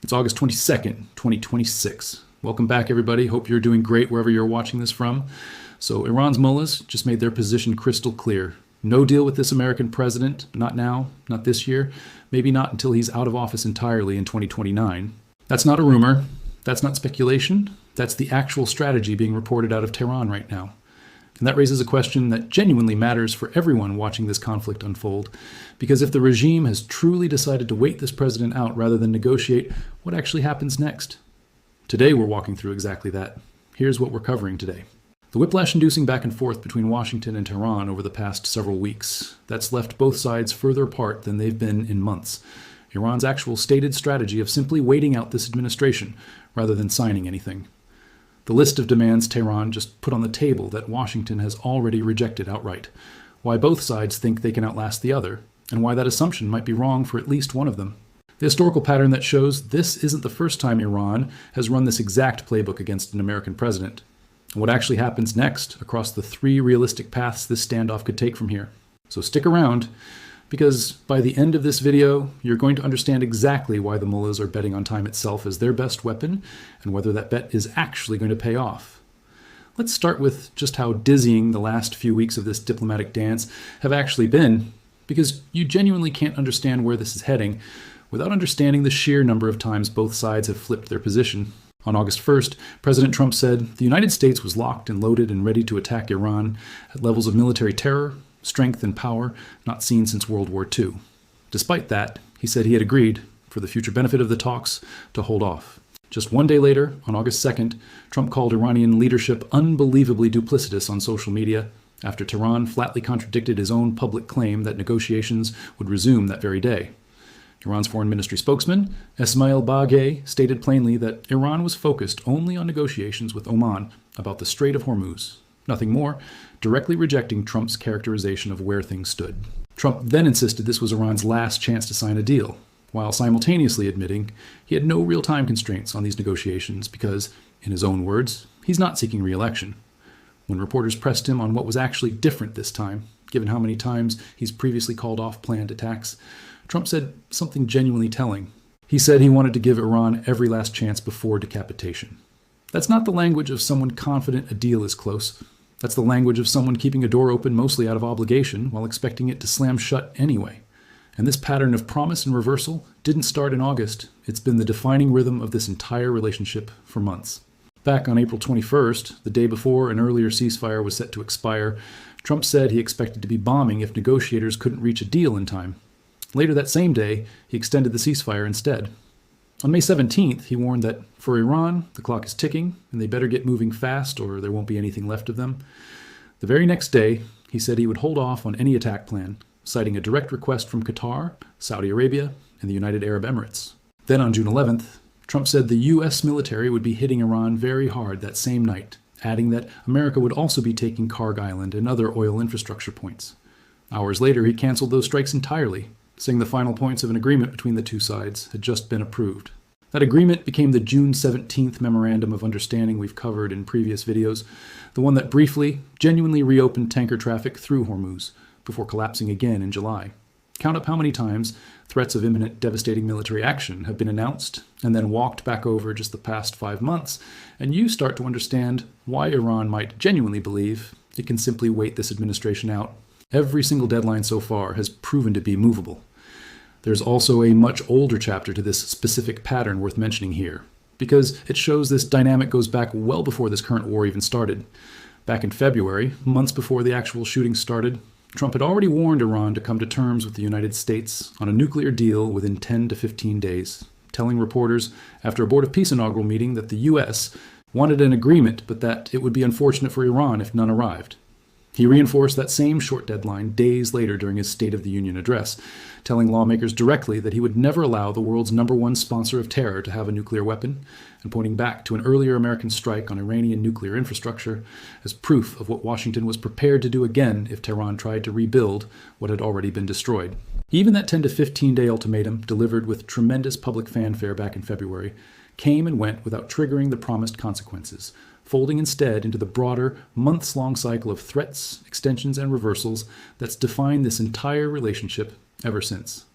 It's August 22nd, 2026. Welcome back, everybody. Hope you're doing great wherever you're watching this from. So Iran's mullahs just made their position crystal clear. No deal with this American president, not now, not this year, maybe not until he's out of office entirely in 2029. That's not a rumor. That's not speculation. That's the actual strategy being reported out of Tehran right now. And that raises a question that genuinely matters for everyone watching this conflict unfold. Because if the regime has truly decided to wait this president out rather than negotiate, what actually happens next? Today we're walking through exactly that. Here's what we're covering today. The whiplash-inducing back and forth between Washington and Tehran over the past several weeks, that's left both sides further apart than they've been in months. Iran's actual stated strategy of simply waiting out this administration rather than signing anything. The list of demands Tehran just put on the table that Washington has already rejected outright. Why both sides think they can outlast the other, and why that assumption might be wrong for at least one of them. The historical pattern that shows this isn't the first time Iran has run this exact playbook against an American president. And what actually happens next across the three realistic paths this standoff could take from here. So stick around, because by the end of this video, you're going to understand exactly why the mullahs are betting on time itself as their best weapon, and whether that bet is actually going to pay off. Let's start with just how dizzying the last few weeks of this diplomatic dance have actually been, because you genuinely can't understand where this is heading without understanding the sheer number of times both sides have flipped their position. On August 1st, President Trump said the United States was locked and loaded and ready to attack Iran at levels of military terror, strength, and power not seen since World War II. Despite that, he said he had agreed, for the future benefit of the talks, to hold off. Just one day later, on August 2nd, Trump called Iranian leadership unbelievably duplicitous on social media after Tehran flatly contradicted his own public claim that negotiations would resume that very day. Iran's foreign ministry spokesman, Esmail Baghei, stated plainly that Iran was focused only on negotiations with Oman about the Strait of Hormuz. Nothing more, directly rejecting Trump's characterization of where things stood. Trump then insisted this was Iran's last chance to sign a deal, while simultaneously admitting he had no real time constraints on these negotiations because, in his own words, he's not seeking re-election. When reporters pressed him on what was actually different this time, given how many times he's previously called off planned attacks, Trump said something genuinely telling. He said he wanted to give Iran every last chance before decapitation. That's not the language of someone confident a deal is close. That's the language of someone keeping a door open mostly out of obligation while expecting it to slam shut anyway. And this pattern of promise and reversal didn't start in August. It's been the defining rhythm of this entire relationship for months. Back on April 21st, the day before an earlier ceasefire was set to expire, Trump said he expected to be bombing if negotiators couldn't reach a deal in time. Later that same day, he extended the ceasefire instead. On May 17th, he warned that for Iran, the clock is ticking, and they better get moving fast or there won't be anything left of them. The very next day, he said he would hold off on any attack plan, citing a direct request from Qatar, Saudi Arabia, and the United Arab Emirates. Then on June 11th, Trump said the U.S. military would be hitting Iran very hard that same night, adding that America would also be taking Karg Island and other oil infrastructure points. Hours later, he canceled those strikes entirely, saying the final points of an agreement between the two sides had just been approved. That agreement became the June 17th Memorandum of Understanding we've covered in previous videos, the one that briefly, genuinely reopened tanker traffic through Hormuz, before collapsing again in July. Count up how many times threats of imminent devastating military action have been announced and then walked back over just the past 5 months, and you start to understand why Iran might genuinely believe it can simply wait this administration out. Every single deadline so far has proven to be movable. There's also a much older chapter to this specific pattern worth mentioning here, because it shows this dynamic goes back well before this current war even started. Back in February, months before the actual shooting started, Trump had already warned Iran to come to terms with the United States on a nuclear deal within 10 to 15 days, telling reporters after a Board of Peace inaugural meeting that the U.S. wanted an agreement, but that it would be unfortunate for Iran if none arrived. He reinforced that same short deadline days later during his State of the Union address, telling lawmakers directly that he would never allow the world's #1 sponsor of terror to have a nuclear weapon, and pointing back to an earlier American strike on Iranian nuclear infrastructure as proof of what Washington was prepared to do again if Tehran tried to rebuild what had already been destroyed. Even that 10 to 15-day ultimatum, delivered with tremendous public fanfare back in February, came and went without triggering the promised consequences, folding instead into the broader, months-long cycle of threats, extensions, and reversals that's defined this entire relationship ever since.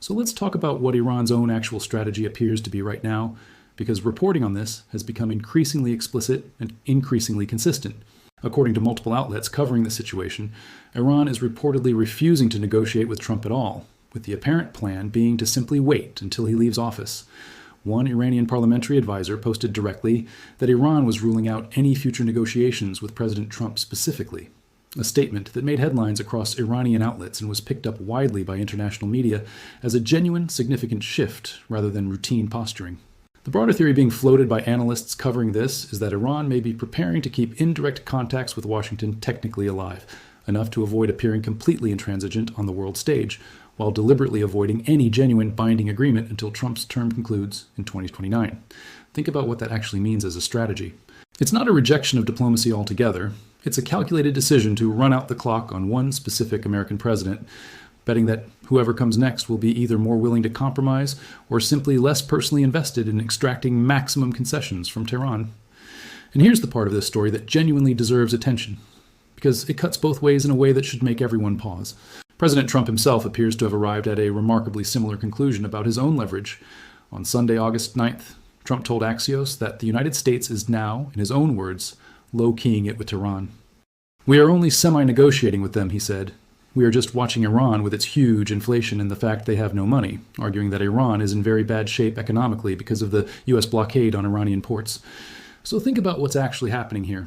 So let's talk about what Iran's own actual strategy appears to be right now, because reporting on this has become increasingly explicit and increasingly consistent. According to multiple outlets covering the situation, Iran is reportedly refusing to negotiate with Trump at all, with the apparent plan being to simply wait until he leaves office. One Iranian parliamentary advisor posted directly that Iran was ruling out any future negotiations with President Trump specifically, a statement that made headlines across Iranian outlets and was picked up widely by international media as a genuine, significant shift rather than routine posturing. The broader theory being floated by analysts covering this is that Iran may be preparing to keep indirect contacts with Washington technically alive, enough to avoid appearing completely intransigent on the world stage, while deliberately avoiding any genuine binding agreement until Trump's term concludes in 2029. Think about what that actually means as a strategy. It's not a rejection of diplomacy altogether. It's a calculated decision to run out the clock on one specific American president, betting that whoever comes next will be either more willing to compromise or simply less personally invested in extracting maximum concessions from Tehran. And here's the part of this story that genuinely deserves attention, because it cuts both ways in a way that should make everyone pause. President Trump himself appears to have arrived at a remarkably similar conclusion about his own leverage. On Sunday, August 9th, Trump told Axios that the United States is now, in his own words, low-keying it with Tehran. "We are only semi-negotiating with them," he said. "We are just watching Iran with its huge inflation and the fact they have no money," arguing that Iran is in very bad shape economically because of the U.S. blockade on Iranian ports. So think about what's actually happening here.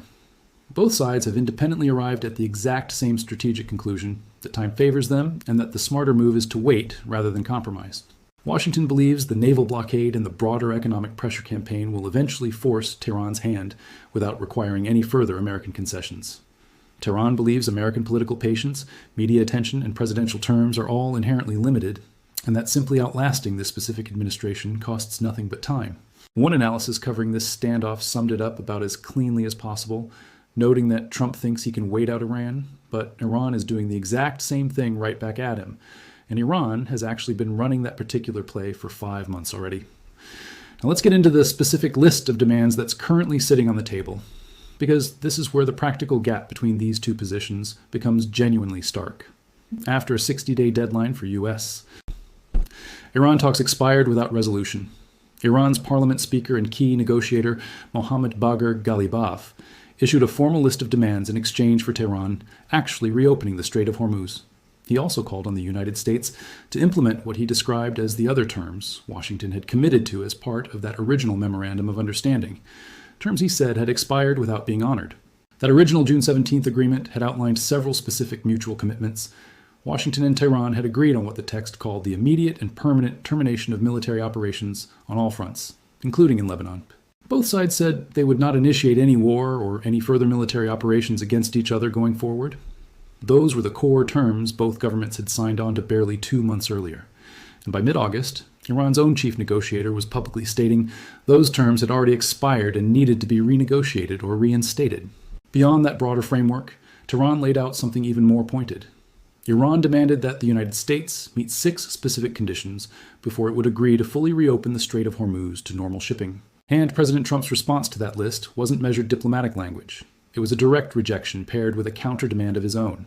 Both sides have independently arrived at the exact same strategic conclusion, that time favors them and that the smarter move is to wait rather than compromise. Washington believes the naval blockade and the broader economic pressure campaign will eventually force Tehran's hand without requiring any further American concessions. Tehran believes American political patience, media attention, and presidential terms are all inherently limited, and that simply outlasting this specific administration costs nothing but time. One analysis covering this standoff summed it up about as cleanly as possible, noting that Trump thinks he can wait out Iran, but Iran is doing the exact same thing right back at him. And Iran has actually been running that particular play for 5 months already. Now let's get into the specific list of demands that's currently sitting on the table, because this is where the practical gap between these two positions becomes genuinely stark. After a 60-day deadline for U.S., Iran talks expired without resolution. Iran's parliament speaker and key negotiator Mohammad Bagher Ghalibaf issued a formal list of demands in exchange for Tehran actually reopening the Strait of Hormuz. He also called on the United States to implement what he described as the other terms Washington had committed to as part of that original Memorandum of Understanding, terms he said had expired without being honored. That original June 17th agreement had outlined several specific mutual commitments. Washington and Tehran had agreed on what the text called the immediate and permanent termination of military operations on all fronts, including in Lebanon. Both sides said they would not initiate any war or any further military operations against each other going forward. Those were the core terms both governments had signed on to barely 2 months earlier. And by mid-August, Iran's own chief negotiator was publicly stating those terms had already expired and needed to be renegotiated or reinstated. Beyond that broader framework, Tehran laid out something even more pointed. Iran demanded that the United States meet 6 specific conditions before it would agree to fully reopen the Strait of Hormuz to normal shipping. And President Trump's response to that list wasn't measured diplomatic language. It was a direct rejection paired with a counter-demand of his own.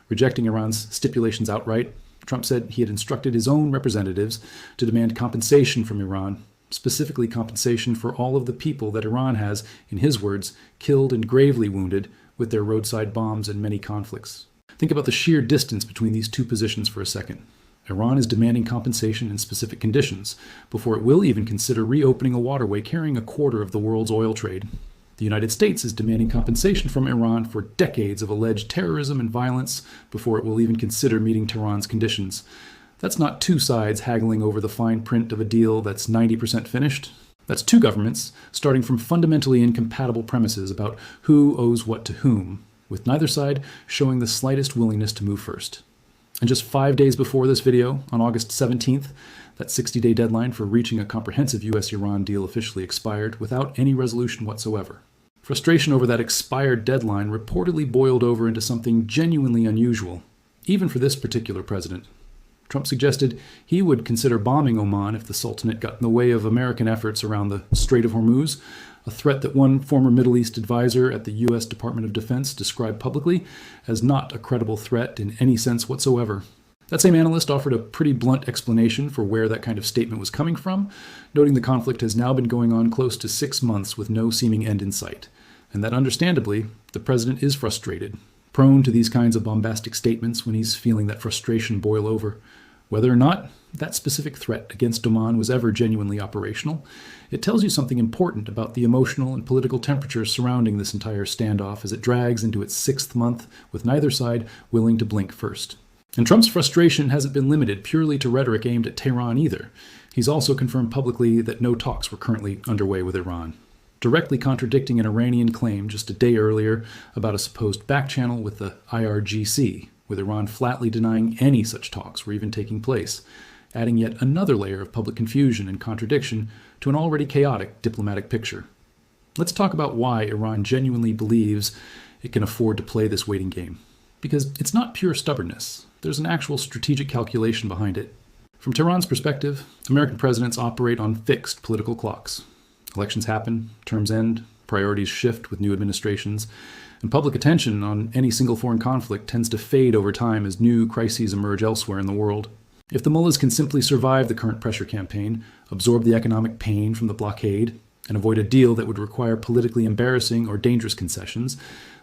Rejecting Iran's stipulations outright, Trump said he had instructed his own representatives to demand compensation from Iran, specifically compensation for all of the people that Iran has, in his words, killed and gravely wounded with their roadside bombs in many conflicts. Think about the sheer distance between these two positions for a second. Iran is demanding compensation in specific conditions before it will even consider reopening a waterway carrying a quarter of the world's oil trade. The United States is demanding compensation from Iran for decades of alleged terrorism and violence before it will even consider meeting Tehran's conditions. That's not two sides haggling over the fine print of a deal that's 90% finished. That's two governments starting from fundamentally incompatible premises about who owes what to whom, with neither side showing the slightest willingness to move first. And just 5 days before this video, on August 17th, that 60-day deadline for reaching a comprehensive U.S.-Iran deal officially expired without any resolution whatsoever. Frustration over that expired deadline reportedly boiled over into something genuinely unusual, even for this particular president. Trump suggested he would consider bombing Oman if the Sultanate got in the way of American efforts around the Strait of Hormuz, a threat that one former Middle East advisor at the U.S. Department of Defense described publicly as not a credible threat in any sense whatsoever. That same analyst offered a pretty blunt explanation for where that kind of statement was coming from, noting the conflict has now been going on close to 6 months with no seeming end in sight, and that understandably, the president is frustrated, prone to these kinds of bombastic statements when he's feeling that frustration boil over. Whether or not that specific threat against Oman was ever genuinely operational, it tells you something important about the emotional and political temperature surrounding this entire standoff as it drags into its 6th month with neither side willing to blink first. And Trump's frustration hasn't been limited purely to rhetoric aimed at Tehran either. He's also confirmed publicly that no talks were currently underway with Iran, directly contradicting an Iranian claim just a day earlier about a supposed backchannel with the IRGC, with Iran flatly denying any such talks were even taking place, adding yet another layer of public confusion and contradiction to an already chaotic diplomatic picture. Let's talk about why Iran genuinely believes it can afford to play this waiting game. Because it's not pure stubbornness. There's an actual strategic calculation behind it. From Tehran's perspective, American presidents operate on fixed political clocks. Elections happen, terms end, priorities shift with new administrations, and public attention on any single foreign conflict tends to fade over time as new crises emerge elsewhere in the world. If the mullahs can simply survive the current pressure campaign, absorb the economic pain from the blockade, and avoid a deal that would require politically embarrassing or dangerous concessions,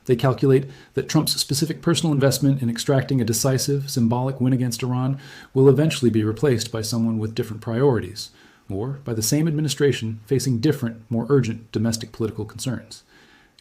they calculate that Trump's specific personal investment in extracting a decisive, symbolic win against Iran will eventually be replaced by someone with different priorities, or by the same administration facing different, more urgent domestic political concerns.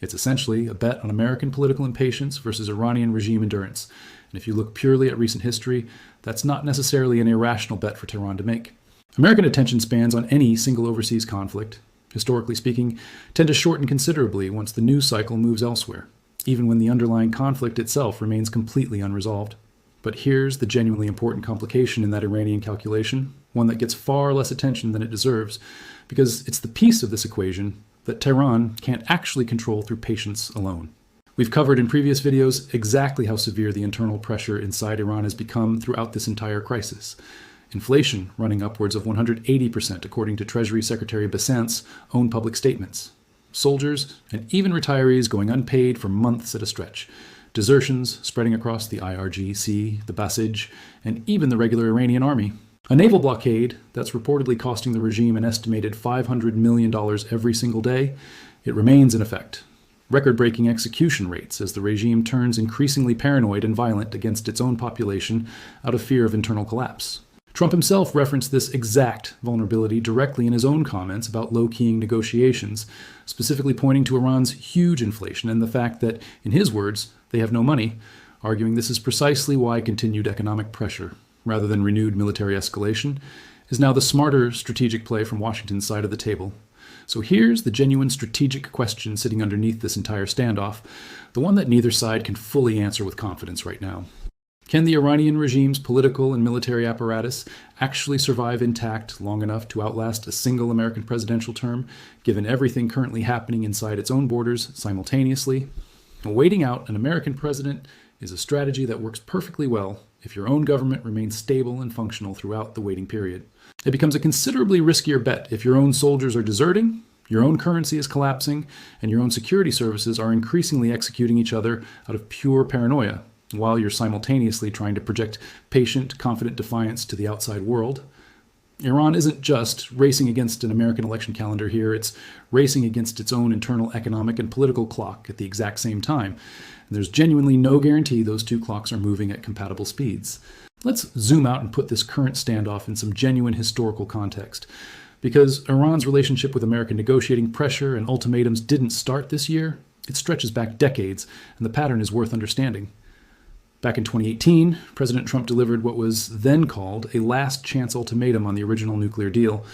It's essentially a bet on American political impatience versus Iranian regime endurance. And if you look purely at recent history, that's not necessarily an irrational bet for Tehran to make. American attention spans on any single overseas conflict, historically speaking, tend to shorten considerably once the news cycle moves elsewhere, even when the underlying conflict itself remains completely unresolved. But here's the genuinely important complication in that Iranian calculation, one that gets far less attention than it deserves, because it's the piece of this equation that Tehran can't actually control through patience alone. We've covered in previous videos exactly how severe the internal pressure inside Iran has become throughout this entire crisis. Inflation running upwards of 180% according to Treasury Secretary Bessant's own public statements. Soldiers and even retirees going unpaid for months at a stretch. Desertions spreading across the IRGC, the Basij, and even the regular Iranian army. A naval blockade that's reportedly costing the regime an estimated $500 million every single day. It remains in effect. Record-breaking execution rates as the regime turns increasingly paranoid and violent against its own population out of fear of internal collapse. Trump himself referenced this exact vulnerability directly in his own comments about low-keying negotiations, specifically pointing to Iran's huge inflation and the fact that, in his words, they have no money, arguing this is precisely why continued economic pressure, rather than renewed military escalation, is now the smarter strategic play from Washington's side of the table. So here's the genuine strategic question sitting underneath this entire standoff, the one that neither side can fully answer with confidence right now. Can the Iranian regime's political and military apparatus actually survive intact long enough to outlast a single American presidential term, given everything currently happening inside its own borders simultaneously? Waiting out an American president is a strategy that works perfectly well if your own government remains stable and functional throughout the waiting period. It becomes a considerably riskier bet if your own soldiers are deserting, your own currency is collapsing, and your own security services are increasingly executing each other out of pure paranoia, while you're simultaneously trying to project patient, confident defiance to the outside world. Iran isn't just racing against an American election calendar here, it's racing against its own internal economic and political clock at the exact same time. And there's genuinely no guarantee those two clocks are moving at compatible speeds. Let's zoom out and put this current standoff in some genuine historical context. Because Iran's relationship with American negotiating pressure and ultimatums didn't start this year, it stretches back decades, and the pattern is worth understanding. Back in 2018, President Trump delivered what was then called a last-chance ultimatum on the original nuclear deal,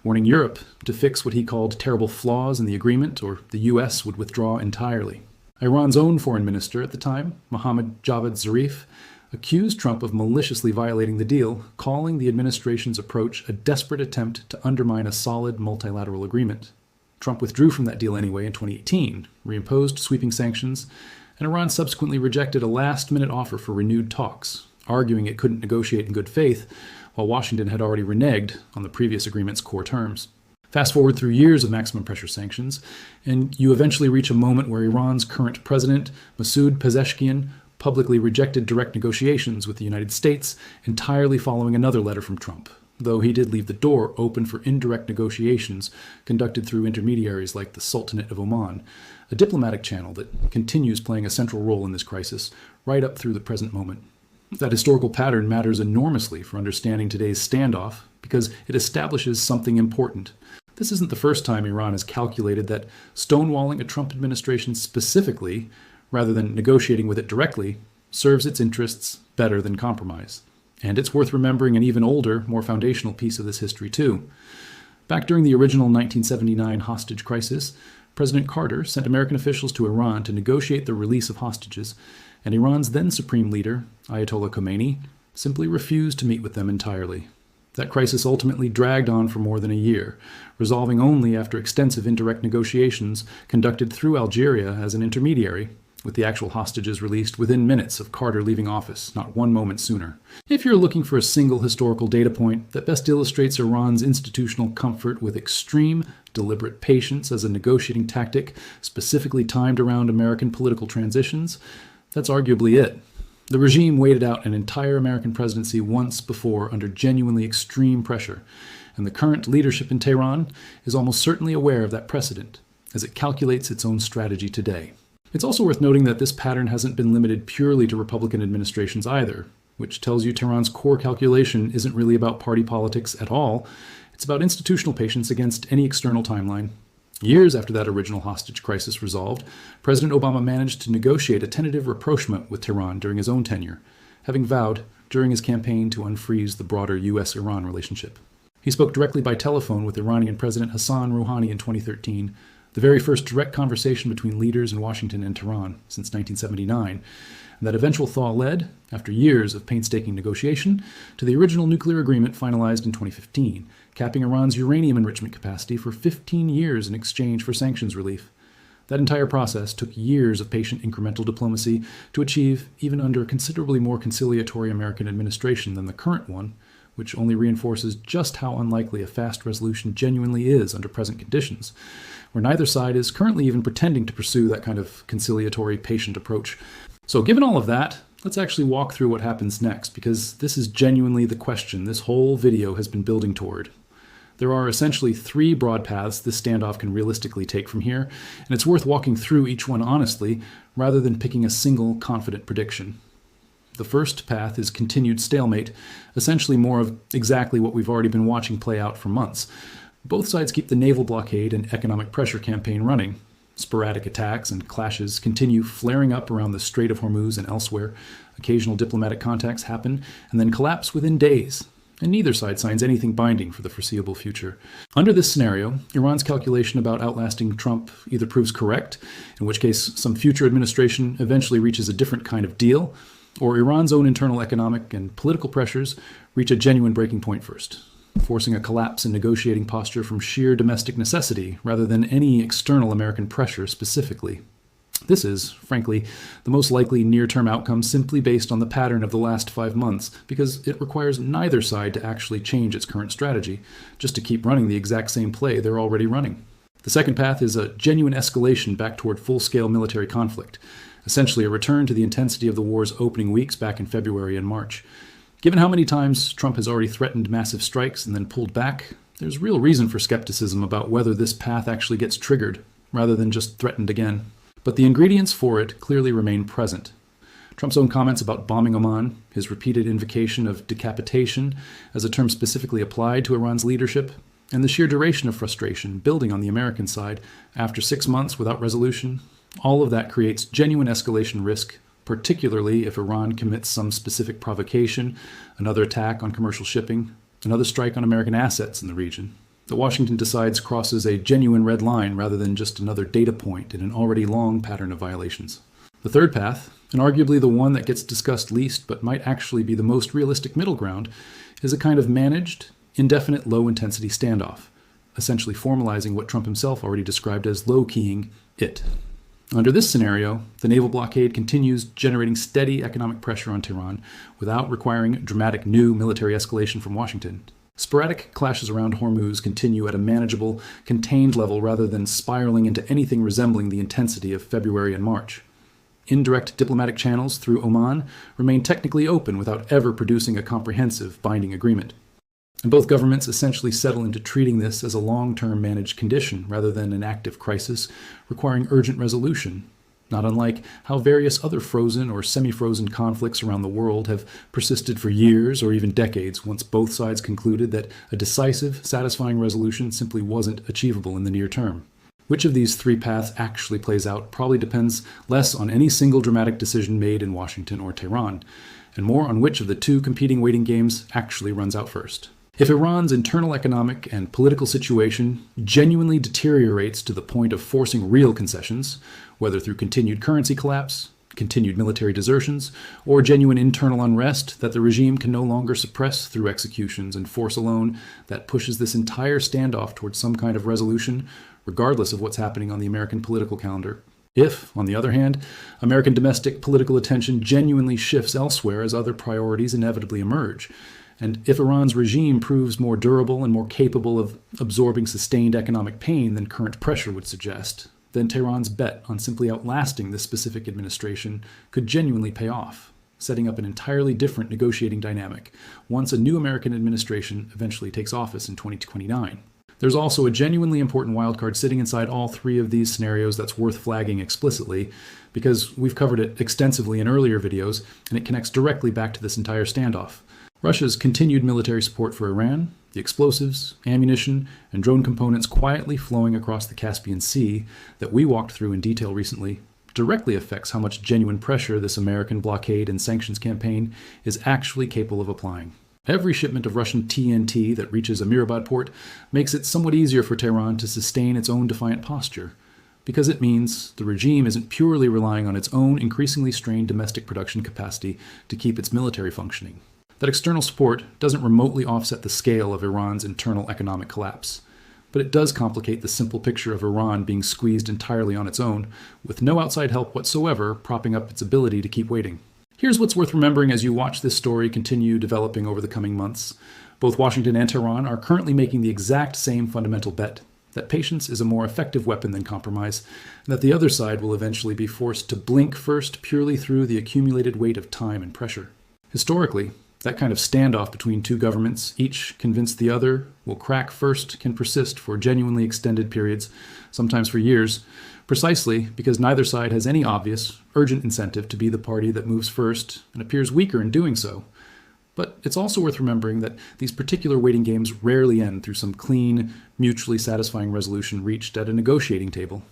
warning Europe to fix what he called terrible flaws in the agreement, or the U.S. would withdraw entirely. Iran's own foreign minister at the time, Mohammad Javad Zarif, accused Trump of maliciously violating the deal, calling the administration's approach a desperate attempt to undermine a solid multilateral agreement. Trump withdrew from that deal anyway in 2018, reimposed sweeping sanctions, and Iran subsequently rejected a last-minute offer for renewed talks, arguing it couldn't negotiate in good faith, while Washington had already reneged on the previous agreement's core terms. Fast forward through years of maximum pressure sanctions, and you eventually reach a moment where Iran's current president, Masoud Pezeshkian, publicly rejected direct negotiations with the United States, entirely following another letter from Trump, though he did leave the door open for indirect negotiations conducted through intermediaries like the Sultanate of Oman, a diplomatic channel that continues playing a central role in this crisis right up through the present moment. That historical pattern matters enormously for understanding today's standoff because it establishes something important. This isn't the first time Iran has calculated that stonewalling a Trump administration specifically, rather than negotiating with it directly, serves its interests better than compromise. And it's worth remembering an even older, more foundational piece of this history too. Back during the original 1979 hostage crisis, President Carter sent American officials to Iran to negotiate the release of hostages, and Iran's then supreme leader, Ayatollah Khomeini, simply refused to meet with them entirely. That crisis ultimately dragged on for more than a year, resolving only after extensive indirect negotiations conducted through Algeria as an intermediary, with the actual hostages released within minutes of Carter leaving office, not one moment sooner. If you're looking for a single historical data point that best illustrates Iran's institutional comfort with extreme, deliberate patience as a negotiating tactic specifically timed around American political transitions, that's arguably it. The regime waited out an entire American presidency once before under genuinely extreme pressure, and the current leadership in Tehran is almost certainly aware of that precedent as it calculates its own strategy today. It's also worth noting that this pattern hasn't been limited purely to Republican administrations either, which tells you Tehran's core calculation isn't really about party politics at all. It's about institutional patience against any external timeline. Years after that original hostage crisis resolved, President Obama managed to negotiate a tentative rapprochement with Tehran during his own tenure, having vowed during his campaign to unfreeze the broader U.S.-Iran relationship. He spoke directly by telephone with Iranian President Hassan Rouhani in 2013, the very first direct conversation between leaders in Washington and Tehran since 1979, and that eventual thaw led, after years of painstaking negotiation, to the original nuclear agreement finalized in 2015, capping Iran's uranium enrichment capacity for 15 years in exchange for sanctions relief. That entire process took years of patient incremental diplomacy to achieve, even under a considerably more conciliatory American administration than the current one, which only reinforces just how unlikely a fast resolution genuinely is under present conditions, where neither side is currently even pretending to pursue that kind of conciliatory, patient approach. So given all of that, let's actually walk through what happens next, because this is genuinely the question this whole video has been building toward. There are essentially three broad paths this standoff can realistically take from here, and it's worth walking through each one honestly, rather than picking a single confident prediction. The first path is continued stalemate, essentially more of exactly what we've already been watching play out for months. Both sides keep the naval blockade and economic pressure campaign running. Sporadic attacks and clashes continue flaring up around the Strait of Hormuz and elsewhere. Occasional diplomatic contacts happen and then collapse within days, and neither side signs anything binding for the foreseeable future. Under this scenario, Iran's calculation about outlasting Trump either proves correct, in which case some future administration eventually reaches a different kind of deal, or Iran's own internal economic and political pressures reach a genuine breaking point first, forcing a collapse in negotiating posture from sheer domestic necessity rather than any external American pressure specifically. This is, frankly, the most likely near-term outcome simply based on the pattern of the last 5 months, because it requires neither side to actually change its current strategy, just to keep running the exact same play they're already running. The second path is a genuine escalation back toward full-scale military conflict, essentially a return to the intensity of the war's opening weeks back in February and March. Given how many times Trump has already threatened massive strikes and then pulled back, there's real reason for skepticism about whether this path actually gets triggered, rather than just threatened again. But the ingredients for it clearly remain present. Trump's own comments about bombing Oman, his repeated invocation of decapitation as a term specifically applied to Iran's leadership, and the sheer duration of frustration building on the American side after 6 months without resolution, all of that creates genuine escalation risk, particularly if Iran commits some specific provocation, another attack on commercial shipping, another strike on American assets in the region. That Washington decides crosses a genuine red line rather than just another data point in an already long pattern of violations. The third path, and arguably the one that gets discussed least but might actually be the most realistic middle ground, is a kind of managed, indefinite low-intensity standoff, essentially formalizing what Trump himself already described as low-keying it. Under this scenario, the naval blockade continues generating steady economic pressure on Tehran without requiring dramatic new military escalation from Washington. Sporadic clashes around Hormuz continue at a manageable, contained level rather than spiraling into anything resembling the intensity of February and March. indirect diplomatic channels through Oman remain technically open without ever producing a comprehensive, binding agreement. And both governments essentially settle into treating this as a long-term managed condition rather than an active crisis requiring urgent resolution, not unlike how various other frozen or semi-frozen conflicts around the world have persisted for years or even decades once both sides concluded that a decisive, satisfying resolution simply wasn't achievable in the near term. Which of these three paths actually plays out probably depends less on any single dramatic decision made in Washington or Tehran, and more on which of the two competing waiting games actually runs out first. If Iran's internal economic and political situation genuinely deteriorates to the point of forcing real concessions, whether through continued currency collapse, continued military desertions, or genuine internal unrest that the regime can no longer suppress through executions and force alone, that pushes this entire standoff towards some kind of resolution, regardless of what's happening on the American political calendar. If, on the other hand, American domestic political attention genuinely shifts elsewhere as other priorities inevitably emerge, and if Iran's regime proves more durable and more capable of absorbing sustained economic pain than current pressure would suggest, then Tehran's bet on simply outlasting this specific administration could genuinely pay off, setting up an entirely different negotiating dynamic once a new American administration eventually takes office in 2029. There's also a genuinely important wildcard sitting inside all three of these scenarios that's worth flagging explicitly, because we've covered it extensively in earlier videos, and it connects directly back to this entire standoff. Russia's continued military support for Iran, the explosives, ammunition, and drone components quietly flowing across the Caspian Sea that we walked through in detail recently, directly affects how much genuine pressure this American blockade and sanctions campaign is actually capable of applying. Every shipment of Russian TNT that reaches Amirabad port makes it somewhat easier for Tehran to sustain its own defiant posture, because it means the regime isn't purely relying on its own increasingly strained domestic production capacity to keep its military functioning. That external support doesn't remotely offset the scale of Iran's internal economic collapse, but it does complicate the simple picture of Iran being squeezed entirely on its own, with no outside help whatsoever propping up its ability to keep waiting. Here's what's worth remembering as you watch this story continue developing over the coming months. Both Washington and Tehran are currently making the exact same fundamental bet, that patience is a more effective weapon than compromise, and that the other side will eventually be forced to blink first purely through the accumulated weight of time and pressure. Historically, that kind of standoff between two governments, each convinced the other will crack first, can persist for genuinely extended periods, sometimes for years, precisely because neither side has any obvious, urgent incentive to be the party that moves first and appears weaker in doing so. But it's also worth remembering that these particular waiting games rarely end through some clean, mutually satisfying resolution reached at a negotiating table.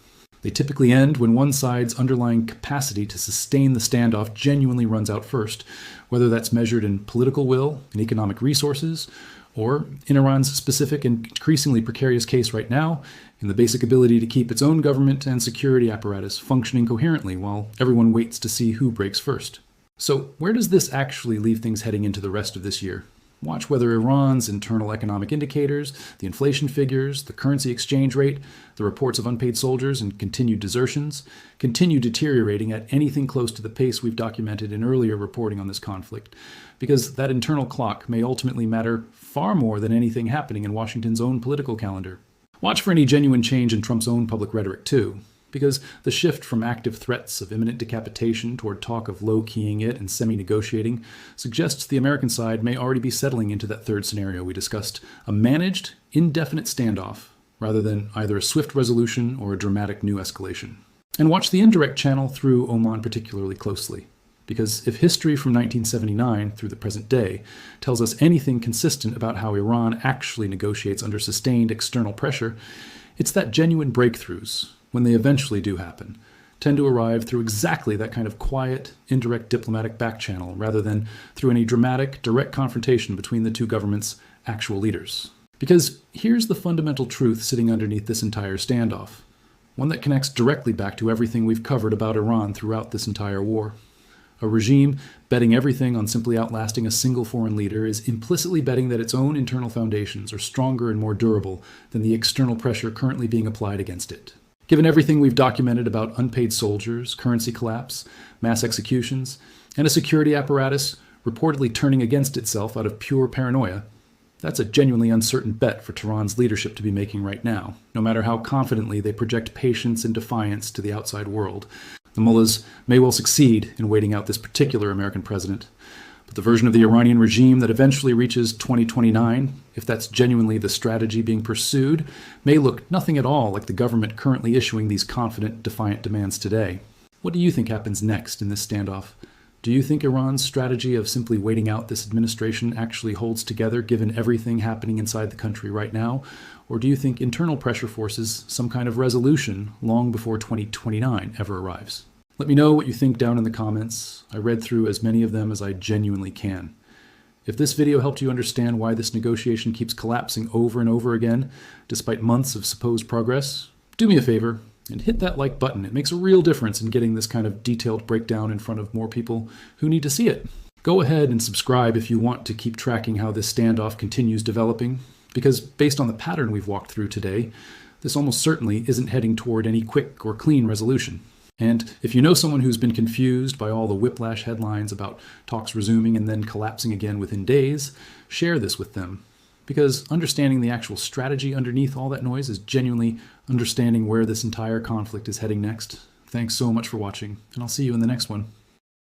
They typically end when one side's underlying capacity to sustain the standoff genuinely runs out first, whether that's measured in political will and economic resources, or, in Iran's specific and increasingly precarious case right now, in the basic ability to keep its own government and security apparatus functioning coherently while everyone waits to see who breaks first. So, where does this actually leave things heading into the rest of this year? Watch whether Iran's internal economic indicators, the inflation figures, the currency exchange rate, the reports of unpaid soldiers and continued desertions continue deteriorating at anything close to the pace we've documented in earlier reporting on this conflict, because that internal clock may ultimately matter far more than anything happening in Washington's own political calendar. Watch for any genuine change in Trump's own public rhetoric too, because the shift from active threats of imminent decapitation toward talk of low-keying it and semi-negotiating suggests the American side may already be settling into that third scenario we discussed, a managed, indefinite standoff, rather than either a swift resolution or a dramatic new escalation. And watch the indirect channel through Oman particularly closely, because if history from 1979 through the present day tells us anything consistent about how Iran actually negotiates under sustained external pressure, it's that genuine breakthroughs, when they eventually do happen, tend to arrive through exactly that kind of quiet, indirect diplomatic backchannel rather than through any dramatic, direct confrontation between the two governments' actual leaders. Because here's the fundamental truth sitting underneath this entire standoff, one that connects directly back to everything we've covered about Iran throughout this entire war. A regime betting everything on simply outlasting a single foreign leader is implicitly betting that its own internal foundations are stronger and more durable than the external pressure currently being applied against it. Given everything we've documented about unpaid soldiers, currency collapse, mass executions, and a security apparatus reportedly turning against itself out of pure paranoia, that's a genuinely uncertain bet for Tehran's leadership to be making right now, no matter how confidently they project patience and defiance to the outside world. The mullahs may well succeed in waiting out this particular American president, but the version of the Iranian regime that eventually reaches 2029, if that's genuinely the strategy being pursued, may look nothing at all like the government currently issuing these confident, defiant demands today. What do you think happens next in this standoff? Do you think Iran's strategy of simply waiting out this administration actually holds together given everything happening inside the country right now? Or do you think internal pressure forces some kind of resolution long before 2029 ever arrives? Let me know what you think down in the comments. I read through as many of them as I genuinely can. If this video helped you understand why this negotiation keeps collapsing over and over again, despite months of supposed progress, do me a favor and hit that like button. It makes a real difference in getting this kind of detailed breakdown in front of more people who need to see it. Go ahead and subscribe if you want to keep tracking how this standoff continues developing, because based on the pattern we've walked through today, this almost certainly isn't heading toward any quick or clean resolution. And if you know someone who's been confused by all the whiplash headlines about talks resuming and then collapsing again within days, share this with them. Because understanding the actual strategy underneath all that noise is genuinely understanding where this entire conflict is heading next. Thanks so much for watching, and I'll see you in the next one.